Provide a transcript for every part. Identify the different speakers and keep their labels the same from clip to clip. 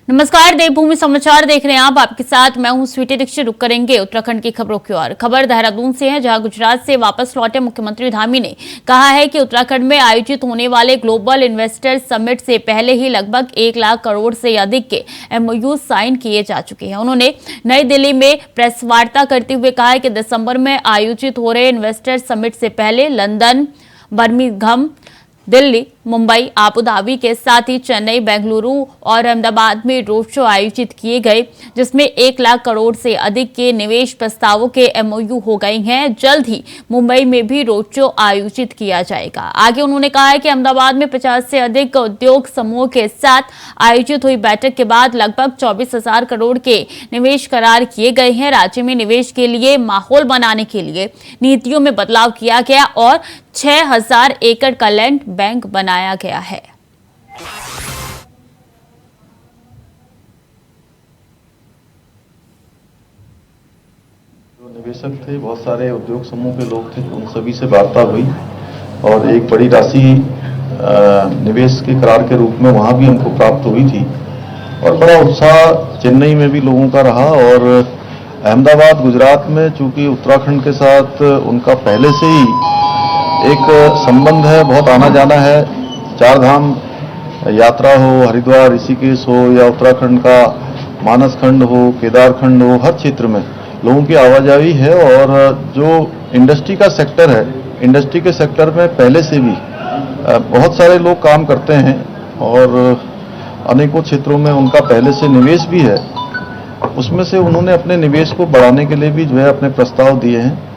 Speaker 1: नमस्कार, देवभूमि समाचार देख रहे हैं आप। आपके साथ मैं हूं स्वीटी दीक्षित। रुक करेंगे उत्तराखंड की खबरों की ओर। खबर देहरादून से है, जहां गुजरात से वापस लौटे मुख्यमंत्री धामी ने कहा है कि उत्तराखंड में आयोजित होने वाले ग्लोबल इन्वेस्टर्स समिट से पहले ही लगभग 1 लाख करोड़ से अधिक के MOU साइन किए जा चुके हैं। उन्होंने नई दिल्ली में प्रेस वार्ता करते हुए कहा है कि दिसंबर में आयोजित हो रहे इन्वेस्टर्स समिट से पहले London, Birmingham, Delhi, Mumbai, Abu Dhabi के साथ ही चेन्नई, बेंगलुरु और अहमदाबाद में रोड शो आयोजित किए गए, जिसमें 1 लाख करोड़ से अधिक के निवेश प्रस्तावों के MOU हो गए हैं। जल्द ही मुंबई में भी रोड शो आयोजित किया जाएगा। आगे उन्होंने कहा है कि अहमदाबाद में 50 से अधिक उद्योग समूह के साथ आयोजित हुई बैठक के बाद लगभग 24,000 करोड़ के निवेश करार किए गए हैं। राज्य में निवेश के लिए माहौल बनाने के लिए नीतियों में बदलाव किया गया और 6,000 एकड़ का लैंड बैंक बनाया गया है।
Speaker 2: जो निवेशक थे, बहुत सारे उद्योग समूह के लोग थे, उन सभी से वार्ता हुई और एक बड़ी राशि निवेश के करार के रूप में वहां भी हमको प्राप्त हुई थी और बड़ा उत्साह चेन्नई में भी लोगों का रहा। और अहमदाबाद, गुजरात में चूंकि उत्तराखंड के साथ उनका पहले से ही एक संबंध है, बहुत आना जाना है। 4 धाम यात्रा हो, हरिद्वार, ऋषिकेश हो या उत्तराखंड का मानस खंड हो, केदारखंड हो, हर क्षेत्र में लोगों की आवाजाही है। और जो इंडस्ट्री का सेक्टर है, इंडस्ट्री के सेक्टर में पहले से भी बहुत सारे लोग काम करते हैं और अनेकों क्षेत्रों में उनका पहले से निवेश भी है। उसमें से उन्होंने अपने निवेश को बढ़ाने के लिए भी जो है अपने प्रस्ताव दिए हैं।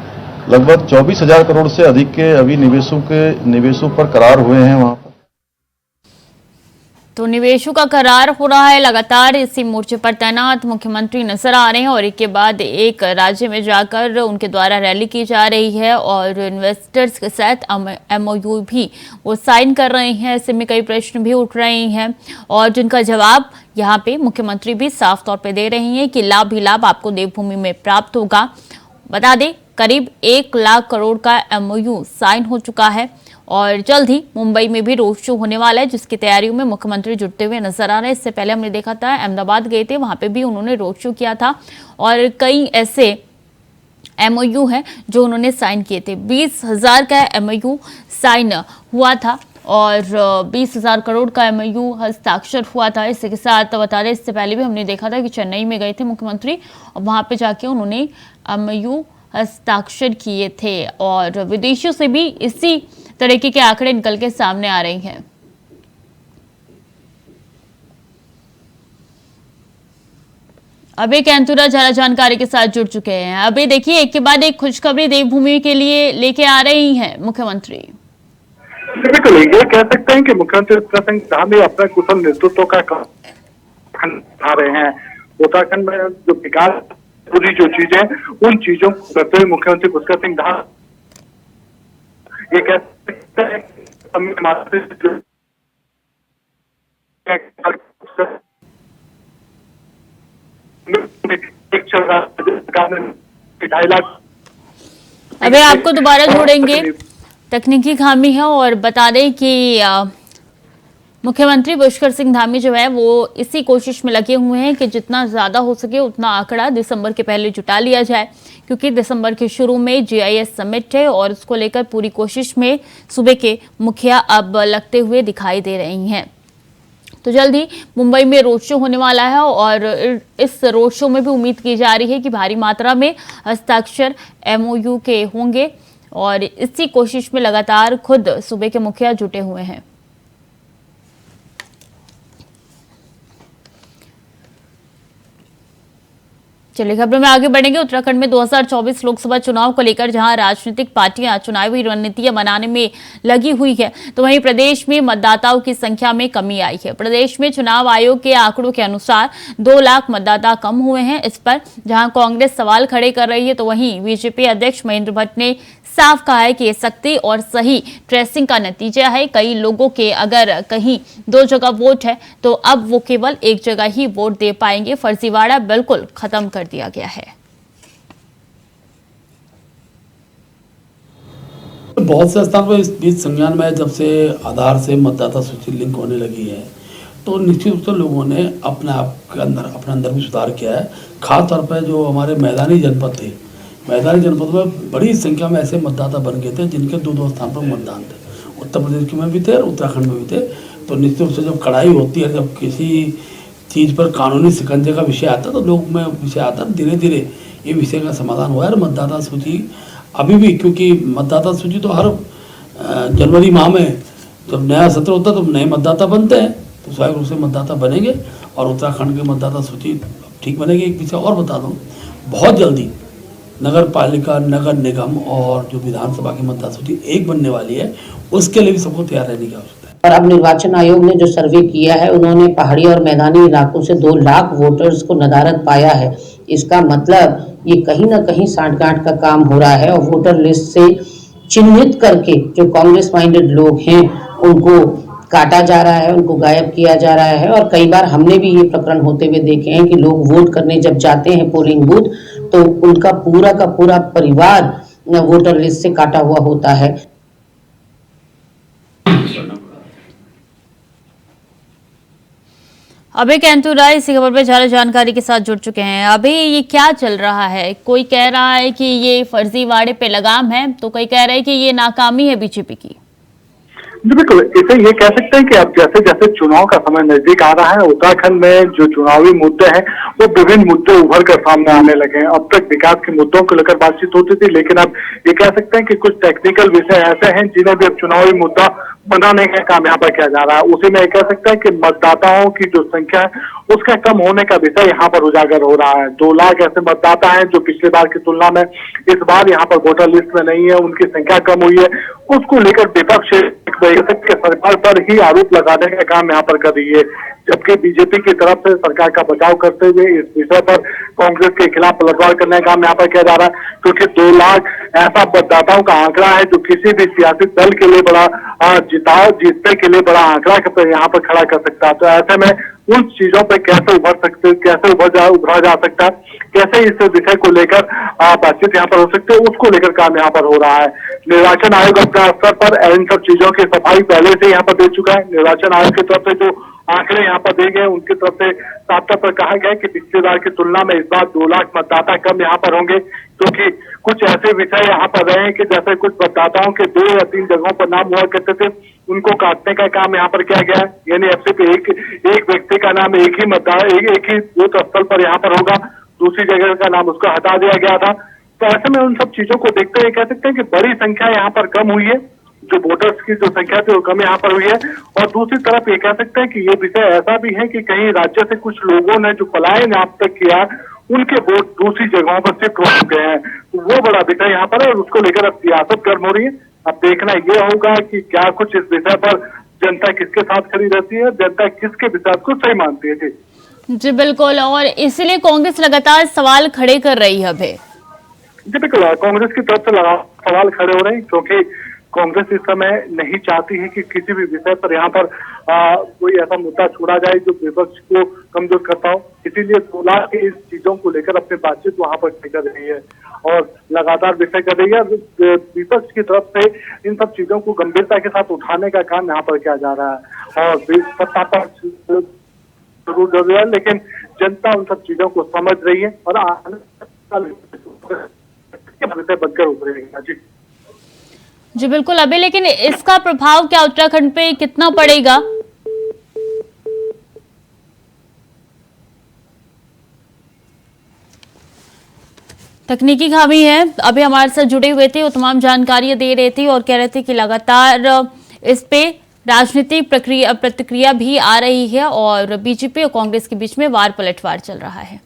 Speaker 2: लगभग 24,000 करोड़ से अधिक के अभी निवेशों पर करार हुए हैं वहां पर।
Speaker 1: तो निवेशों का करार हो रहा है। लगातार इसी मोर्चे पर तैनात मुख्यमंत्री नजर आ रहे हैं और एक के बाद एक राज्य में जाकर उनके द्वारा रैली की जा रही है और इन्वेस्टर्स के साथ MOU भी वो साइन कर रहे हैं। ऐसे में कई प्रश्न भी उठ रहे हैं और जिनका जवाब यहाँ पे मुख्यमंत्री भी साफ तौर पे दे रही हैं कि लाभ ही लाभ आपको देवभूमि में प्राप्त होगा। बता दें, करीब 1 लाख करोड़ का MOU साइन हो चुका है और जल्द ही मुंबई में भी रोड शो होने वाला है, जिसकी तैयारियों में मुख्यमंत्री जुटते हुए नजर आ रहे हैं। इससे पहले हमने देखा था, अहमदाबाद गए थे, वहां पे भी उन्होंने रोड शो किया था और कई ऐसे MOU हैं जो उन्होंने साइन किए थे। 20,000 का MOU साइन हुआ था और 20,000 करोड़ का MOU हस्ताक्षर हुआ था। इसी के साथ बता दें, इससे पहले भी हमने देखा था कि चेन्नई में गए थे मुख्यमंत्री और वहां पे जाके उन्होंने MOU हस्ताक्षर किए थे और विदेशों से भी इसी तरीके के आंकड़े निकल के सामने आ रही हैं। अभी कैंतुरा ज्यादा जानकारी के साथ जुड़ चुके हैं। अभी देखिए, एक के बाद एक खुशखबरी देवभूमि के लिए लेके आ रही हैं मुख्यमंत्री।
Speaker 3: बिल्कुल, ये कह सकते हैं कि मुख्यमंत्री उत्तराखंड धामी अपने कुशल नेतृत्व का काम आ रहे हैं। उत्तराखंड में जो विकास पूरी जो चीजें, उन चीजों को करते हुए मुख्यमंत्री पुष्कर सिंह धामी ये कह सकते हैं
Speaker 1: अभी आपको दोबारा जोड़ेंगे, तकनीकी खामी है। और बता दें कि मुख्यमंत्री पुष्कर सिंह धामी जो है वो इसी कोशिश में लगे हुए हैं कि जितना ज्यादा हो सके उतना आंकड़ा दिसंबर के पहले जुटा लिया जाए, क्योंकि दिसंबर के शुरू में GIS समिट है और उसको लेकर पूरी कोशिश में सूबे के मुखिया अब लगते हुए दिखाई दे रही हैं। तो जल्द ही मुंबई में रोड शो होने वाला है और इस रोड शो में भी उम्मीद की जा रही है कि भारी मात्रा में हस्ताक्षर MOU के होंगे और इसी कोशिश में लगातार खुद सूबे के मुखिया जुटे हुए हैं। चलिए खबरों में आगे बढ़ेंगे। उत्तराखंड में 2024 लोकसभा चुनाव को लेकर जहां राजनीतिक पार्टियां चुनावी रणनीतियां बनाने में लगी हुई है, तो वहीं प्रदेश में मतदाताओं की संख्या में कमी आई है। प्रदेश में चुनाव आयोग के आंकड़ों के अनुसार 2 लाख मतदाता कम हुए हैं। इस पर जहां कांग्रेस सवाल खड़े कर रही है, तो वहीं बीजेपी अध्यक्ष महेंद्र भट्ट ने साफ कहा है कि ये सख्ती और सही ट्रेसिंग का नतीजा है। कई लोगों के अगर कहीं 2 जगह वोट है तो अब वो केवल 1 जगह ही वोट दे पाएंगे। फर्जीवाड़ा बिल्कुल खत्म कर दिया गया है।
Speaker 4: बहुत से स्थान पर इस बीच संज्ञान में जब से आधार से मतदाता सूची लिंक होने लगी है, तो निश्चित रूप से लोगों ने अपने अंदर भी सुधार किया है। खास तौर पर जो हमारे मैदानी जनपद थे, मैदानी जनपद में बड़ी संख्या में ऐसे मतदाता बन गए थे जिनके दो स्थान पर मतदान थे, उत्तर प्रदेश में भी थे और उत्तराखंड में भी थे। तो निश्चित रूप से जब कड़ाई होती है, जब किसी चीज़ पर कानूनी शिकंजे का विषय आता है तो लोग में विषय आता है, धीरे धीरे ये विषय का समाधान हुआ है। और मतदाता सूची अभी भी, क्योंकि मतदाता सूची तो हर जनवरी माह में जब नया सत्र होता है तो नए मतदाता बनते हैं, तो स्वाभाविक रूप से मतदाता बनेंगे और उत्तराखंड की मतदाता सूची ठीक बनेगी। एक विषय और बता दूँ, बहुत जल्दी नगर पालिका, नगर निगम और जो विधानसभा की मतदाता सूची एक बनने वाली है, उसके लिए भी सबको तैयार रहने की आवश्यकता है।
Speaker 5: और अब निर्वाचन आयोग ने जो सर्वे किया है, उन्होंने पहाड़ी और मैदानी इलाकों से 2 लाख वोटर्स को नदारद पाया है। इसका मतलब ये कहीं ना कहीं सांठगांठ का काम हो रहा है और वोटर लिस्ट से चिन्हित करके जो कांग्रेस माइंडेड लोग हैं उनको काटा जा रहा है, उनको गायब किया जा रहा है। और कई बार हमने भी ये प्रकरण होते हुए देखे हैं कि लोग वोट करने जब जाते हैं पोलिंग बूथ, तो उनका पूरा का पूरा परिवार वोटर लिस्ट से काटा हुआ होता है।
Speaker 1: अभी कैंतू राय इसी खबर पर ज्यादा जानकारी के साथ जुड़ चुके हैं। अभी ये क्या चल रहा है? कोई कह रहा है कि ये फर्जीवाड़े पे लगाम है, तो कोई कह रहा है कि ये नाकामी है बीजेपी की।
Speaker 3: जी बिल्कुल, इसे ये कह सकते हैं कि अब जैसे जैसे चुनाव का समय नजदीक आ रहा है, उत्तराखंड में जो चुनावी मुद्दे हैं वो विभिन्न मुद्दे उभर कर सामने आने लगे हैं। अब तक विकास के मुद्दों को लेकर बातचीत होती थी, लेकिन अब ये कह सकते हैं कि कुछ टेक्निकल विषय ऐसे हैं जिन्हें भी अब चुनावी मुद्दा बनाने का काम यहाँ पर किया जा रहा है। उसी में कह सकते हैं कि मतदाताओं की जो संख्या है उसका कम होने का विषय यहाँ पर उजागर हो रहा है। 2 लाख ऐसे मतदाता हैं जो पिछले बार की तुलना में इस बार यहाँ पर वोटर लिस्ट में नहीं है, उनकी संख्या कम हुई है। उसको लेकर विपक्ष सरकार पर ही आरोप लगाने का काम यहाँ पर कर रही है, जबकि बीजेपी की तरफ से सरकार का बचाव करते हुए इस विषय पर कांग्रेस के खिलाफ पलटवार करने का काम यहाँ पर किया जा रहा है। क्योंकि 2 लाख ऐसा मतदाताओं का आंकड़ा है जो किसी भी सियासी दल के लिए बड़ा जीतने के लिए बड़ा आंकड़ा यहाँ पर खड़ा कर सकता है। तो ऐसे में उन चीजों पर कैसे उभरा जा सकता है, कैसे इस विषय को लेकर बातचीत यहाँ पर हो सकती है, उसको लेकर काम यहाँ पर हो रहा है। निर्वाचन आयोग अपने स्तर पर इन सब चीजों की सफाई पहले से यहाँ पर दे चुका है। निर्वाचन आयोग की तरफ से जो आंकड़े यहाँ पर दिए गए उनकी तरफ से साफ तौर पर कहा गया कि पिछले बार की तुलना में इस बार 2 लाख मतदाता कम यहाँ पर होंगे, क्योंकि कुछ ऐसे विषय यहाँ पर रहे हैं कि जैसे कुछ मतदाताओं के 2 या 3 जगहों पर नाम हुआ करते थे, उनको काटने का काम यहाँ पर किया गया है। यानी अब सिर्फ एक व्यक्ति का नाम एक ही बूथ स्थल पर यहाँ पर होगा, दूसरी जगह का नाम उसको हटा दिया गया था। तो ऐसे में उन सब चीजों को देखते हुए कह सकते हैं कि बड़ी संख्या यहाँ पर कम हुई है, जो वोटर्स की जो संख्या थी वो कम यहाँ पर हुई है। और दूसरी तरफ ये कह सकते हैं कि ये विषय ऐसा भी है कि कहीं राज्य से कुछ लोगों ने जो पलायन अब तक किया उनके वोट दूसरी जगहों पर शिफ्ट हो चुके हैं, तो वो बड़ा विषय यहाँ पर है और उसको लेकर अब सियासत गर्म हो रही है। अब देखना ये होगा कि क्या कुछ इस विषय पर जनता किसके साथ खड़ी रहती है, जनता किसके विचार को सही मानती है।
Speaker 1: जी बिल्कुल, और इसलिए कांग्रेस लगातार सवाल खड़े कर रही है। अभी
Speaker 3: जी बिल्कुल, कांग्रेस की तरफ से सवाल खड़े हो रहे हैं, क्योंकि कांग्रेस इस समय नहीं चाहती है कि किसी भी विषय पर यहाँ पर कोई ऐसा मुद्दा छोड़ा जाए जो विपक्ष को कमजोर करता हो। इसीलिए 2 लाख की इस चीजों को लेकर अपनी बातचीत वहां पर कर रही है और लगातार विषय कर रही है। विपक्ष की तरफ से इन सब चीजों को गंभीरता के साथ उठाने का काम यहाँ पर किया जा रहा है और सत्ता पर जरूर है, लेकिन जनता उन सब चीजों को समझ रही है और विषय बनकर उभरेगा।
Speaker 1: जी बिल्कुल। अभी लेकिन इसका प्रभाव क्या उत्तराखंड पे कितना पड़ेगा? तकनीकी खामी है। अभी हमारे साथ जुड़े हुए थे, वो तमाम जानकारियां दे रहे थे और कह रहे थे कि लगातार इस पे राजनीतिक प्रतिक्रिया भी आ रही है और बीजेपी और कांग्रेस के बीच में वार पलटवार चल रहा है।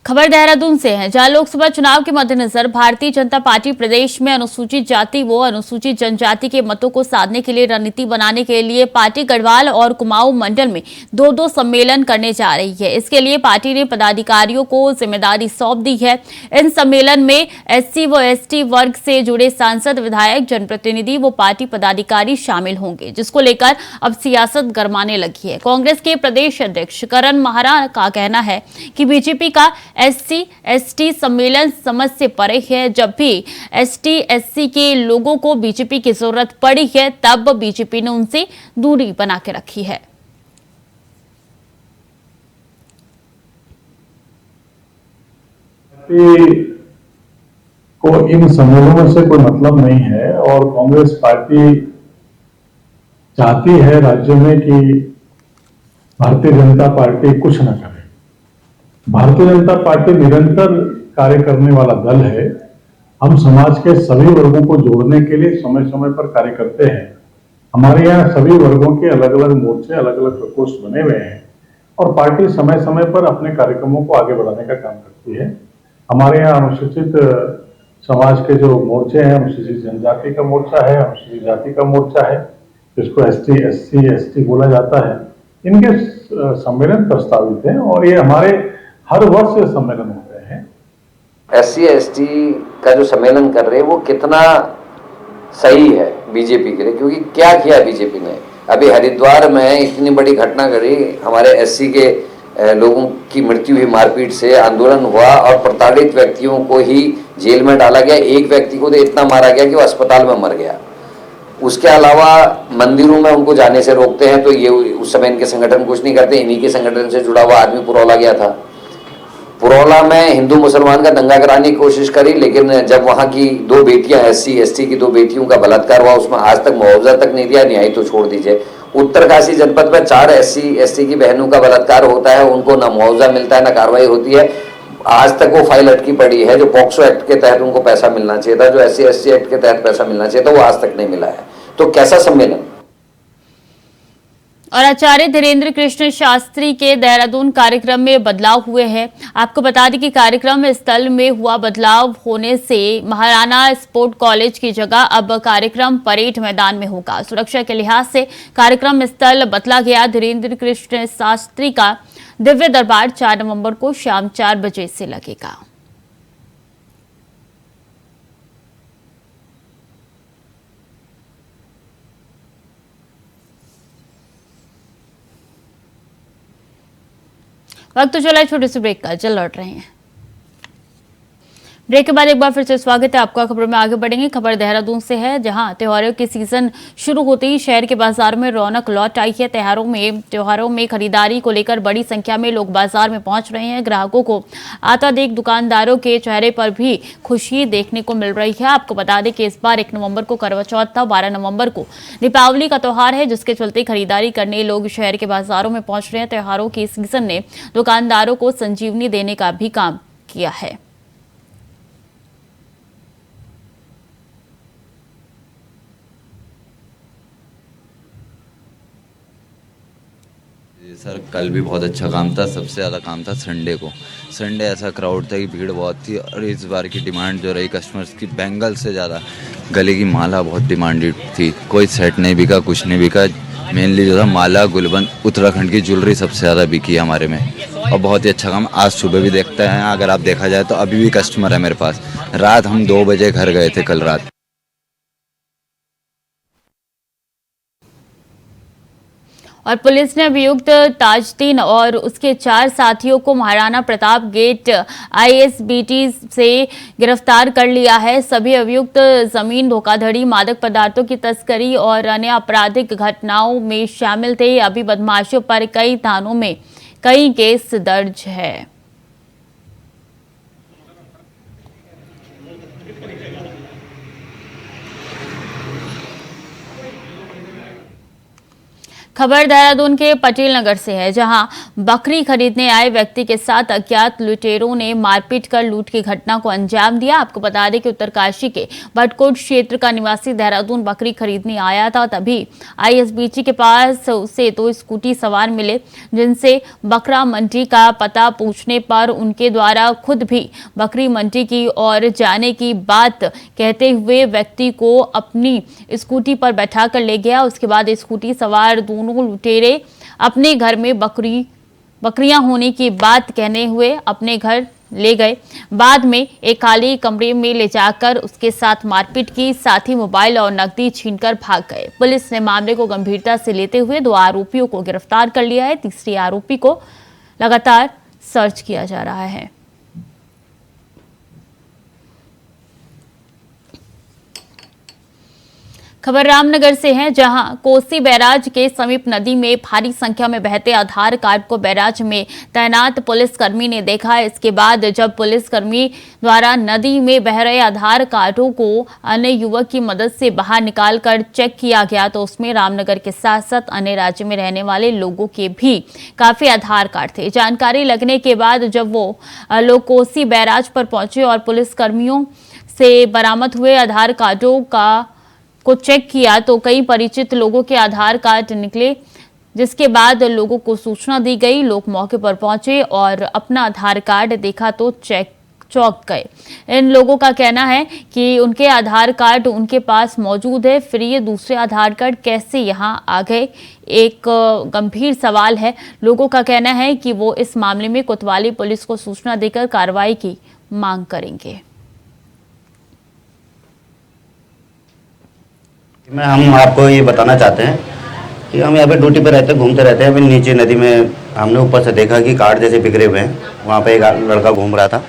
Speaker 1: खबर देहरादून से है, जहां लोकसभा चुनाव के मद्देनजर भारतीय जनता पार्टी प्रदेश में अनुसूचित जाति व अनुसूचित जनजाति के मतों को साधने के लिए रणनीति बनाने के लिए पार्टी गढ़वाल और कुमाऊं मंडल में 2-2 सम्मेलन करने जा रही है। इसके लिए पार्टी ने पदाधिकारियों को जिम्मेदारी सौंप दी है। इन सम्मेलन में SC व ST वर्ग से जुड़े सांसद, विधायक, जनप्रतिनिधि व पार्टी पदाधिकारी शामिल होंगे, जिसको लेकर अब सियासत गरमाने लगी है। कांग्रेस के प्रदेश अध्यक्ष करण माहरा का कहना है कि बीजेपी का SC/ST सम्मेलन समझ से परे है। जब भी ST/SC के लोगों को बीजेपी की जरूरत पड़ी है तब बीजेपी ने उनसे दूरी बना के रखी है।
Speaker 6: को इन सम्मेलनों से कोई मतलब नहीं है और कांग्रेस पार्टी चाहती है राज्य में कि भारतीय जनता पार्टी कुछ न करे। भारतीय जनता पार्टी निरंतर कार्य करने वाला दल है। हम समाज के सभी वर्गों को जोड़ने के लिए समय समय पर कार्य करते हैं। हमारे यहाँ सभी वर्गों के अलग अलग मोर्चे, अलग अलग प्रकोष्ठ बने हुए हैं और पार्टी समय समय पर अपने कार्यक्रमों को आगे बढ़ाने का काम करती है। हमारे यहाँ अनुसूचित समाज के जो मोर्चे हैं, अनुसूचित जनजाति का मोर्चा है, अनुसूचित जाति का मोर्चा है, जिसको ST/SC/ST बोला जाता है, इनके सम्मेलन प्रस्तावित हैं और ये हमारे हर वर्ष ये सम्मेलन होते हैं।
Speaker 7: SC/ST का जो सम्मेलन कर रहे हैं वो कितना सही है बीजेपी के लिए, क्योंकि क्या किया बीजेपी ने? अभी हरिद्वार में इतनी बड़ी घटना करी, हमारे SC के लोगों की मृत्यु हुई, मारपीट से आंदोलन हुआ और प्रताड़ित व्यक्तियों को ही जेल में डाला गया। एक व्यक्ति को तो इतना मारा गया कि वो अस्पताल में मर गया। उसके अलावा मंदिरों में उनको जाने से रोकते हैं, तो ये उस समय इनके संगठन कुछ नहीं करते। इन्हीं के संगठन से जुड़ा हुआ आदमी पुरौला गया था। पुरौला में हिंदू मुसलमान का दंगा कराने की कोशिश करी, लेकिन जब वहां की 2 बेटियां SC/ST की 2 बेटियों का बलात्कार हुआ, उसमें आज तक मुआवजा तक नहीं दिया, न्याय तो छोड़ दीजिए। उत्तरकाशी जनपद में 4 SC/ST की बहनों का बलात्कार होता है, उनको ना मुआवजा मिलता है ना कार्रवाई होती है। आज तक वो फाइल अटकी पड़ी है। जो पॉक्सो एक्ट के तहत उनको पैसा मिलना चाहिए था, जो SC/ST एक्ट के तहत पैसा मिलना चाहिए था, वो आज तक नहीं मिला है। तो कैसा सम्मेलन?
Speaker 1: और आचार्य धीरेन्द्र कृष्ण शास्त्री के देहरादून कार्यक्रम में बदलाव हुए हैं। आपको बता दें कि कार्यक्रम स्थल में हुआ बदलाव होने से महाराणा स्पोर्ट कॉलेज की जगह अब कार्यक्रम परेड मैदान में होगा। सुरक्षा के लिहाज से कार्यक्रम स्थल बदला गया। धीरेन्द्र कृष्ण शास्त्री का दिव्य दरबार 4 नवंबर को शाम 4 बजे से लगेगा। वक्त तो चला छोटे से ब्रेक का, चल लौट रहे हैं। ब्रेक के बाद एक बार फिर से स्वागत है आपका। खबरों में आगे बढ़ेंगे। खबर देहरादून से है, जहां त्योहारों की सीजन शुरू होते ही शहर के बाजार में रौनक लौट आई है। त्योहारों में खरीदारी को लेकर बड़ी संख्या में लोग बाजार में पहुंच रहे हैं। ग्राहकों को आता देख दुकानदारों के चेहरे पर भी खुशी देखने को मिल रही है। आपको बता दें कि इस बार 1 नवंबर को करवा चौथ था, 12 नवंबर को दीपावली का त्योहार है, जिसके चलते खरीदारी करने लोग शहर के बाजारों में पहुंच रहे हैं। त्योहारों की सीजन ने दुकानदारों को संजीवनी देने का भी काम किया है।
Speaker 8: सर कल भी बहुत अच्छा काम था। सबसे ज़्यादा काम था संडे को। संडे ऐसा क्राउड था कि भीड़ बहुत थी और इस बार की डिमांड जो रही कस्टमर्स की, बैंगल से ज़्यादा गले की माला बहुत डिमांडेड थी। कोई सेट नहीं बिका, कुछ नहीं बिका। मेनली जो था माला, गुलबंद, उत्तराखंड की ज्वेलरी सबसे ज़्यादा बिकी है हमारे में और बहुत ही अच्छा काम। आज सुबह भी देखते हैं, अगर आप देखा जाए तो अभी भी कस्टमर है मेरे पास। रात हम 2 बजे घर गए थे कल रात।
Speaker 1: और पुलिस ने अभियुक्त ताजदीन और उसके 4 साथियों को महाराणा प्रताप गेट ISBT से गिरफ्तार कर लिया है। सभी अभियुक्त जमीन धोखाधड़ी, मादक पदार्थों की तस्करी और अन्य आपराधिक घटनाओं में शामिल थे। अभी बदमाशों पर कई थानों में कई केस दर्ज है। खबर देहरादून के पटेल नगर से है, जहां बकरी खरीदने आए व्यक्ति के साथ अज्ञात लुटेरों ने मारपीट कर लूट की घटना को अंजाम दिया। आपको बता दें कि उत्तरकाशी के भटकोट क्षेत्र का निवासी देहरादून बकरी खरीदने आया था। तभी ISBT के पास उसे 2 स्कूटी सवार मिले, जिनसे बकरा मंडी का पता पूछने पर उनके द्वारा खुद भी बकरी मंडी की ओर जाने की बात कहते हुए व्यक्ति को अपनी स्कूटी पर बैठाकर ले गया। उसके बाद स्कूटी सवार दोनों लुटेरे अपने घर में बकरियां होने की बात कहने हुए अपने घर ले गए। बाद में एक खाली कमरे में ले जाकर उसके साथ मारपीट की, साथ ही मोबाइल और नकदी छीनकर भाग गए। पुलिस ने मामले को गंभीरता से लेते हुए 2 आरोपियों को गिरफ्तार कर लिया है। तीसरे आरोपी को लगातार सर्च किया जा रहा है। खबर रामनगर से है, जहां कोसी बैराज के समीप नदी में भारी संख्या में बहते आधार कार्ड को बैराज में तैनात पुलिसकर्मी ने देखा। इसके बाद जब पुलिसकर्मी द्वारा नदी में बह रहे आधार कार्डों को अन्य युवक की मदद से बाहर निकालकर चेक किया गया तो उसमें रामनगर के साथ साथ अन्य राज्य में रहने वाले लोगों के भी काफी आधार कार्ड थे। जानकारी लगने के बाद जब वो लोग कोसी बैराज पर पहुंचे और पुलिसकर्मियों से बरामद हुए आधार कार्डों को चेक किया तो कई परिचित लोगों के आधार कार्ड निकले, जिसके बाद लोगों को सूचना दी गई। लोग मौके पर पहुंचे और अपना आधार कार्ड देखा तो चौंक गए। इन लोगों का कहना है कि उनके आधार कार्ड उनके पास मौजूद है, फिर ये दूसरे आधार कार्ड कैसे यहां आ गए, एक गंभीर सवाल है। लोगों का कहना है कि वो इस मामले में कोतवाली पुलिस को सूचना देकर कार्रवाई की मांग करेंगे।
Speaker 9: हम आपको ये बताना चाहते हैं कि हम यहाँ पे ड्यूटी पे रहते घूमते रहते हैं। अभी नीचे नदी में हमने ऊपर से देखा कि कार्ड जैसे बिखरे हुए हैं। वहाँ पे एक लड़का घूम रहा था,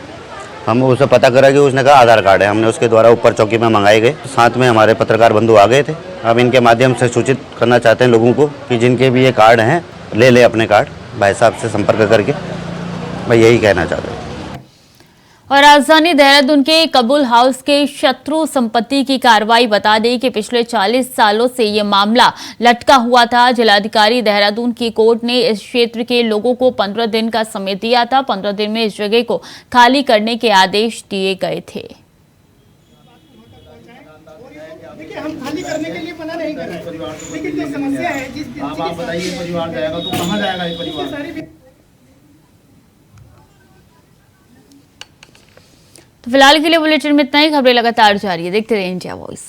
Speaker 9: हम उससे पता करा कि उसने कहा आधार कार्ड है। हमने उसके द्वारा ऊपर चौकी में मंगाए गए, साथ में हमारे पत्रकार बंधु आ गए थे। अब इनके माध्यम से सूचित करना चाहते हैं लोगों को कि जिनके भी ये कार्ड हैं ले ले अपने कार्ड, भाई साहब से संपर्क करके। मैं यही कहना चाहता हूँ।
Speaker 1: और राजधानी देहरादून के कबूल हाउस के शत्रु संपत्ति की कार्रवाई बता दें कि पिछले 40 सालों से ये मामला लटका हुआ था। जिलाधिकारी देहरादून की कोर्ट ने इस क्षेत्र के लोगों को 15 दिन का समय दिया था। 15 दिन में इस जगह को खाली करने के आदेश दिए गए थे।
Speaker 10: देखिए, हम खाली करने के लिए मना नहीं कर रहे, लेकिन जो समस्या है जिस आप बताइए परिवार जाएगा तो कहाँ जाएगा ये परिवार?
Speaker 1: तो फिलहाल के लिए बुलेटिन में इतना ही। खबरें लगातार जारी है, देखते रहिए इंडिया वॉइस।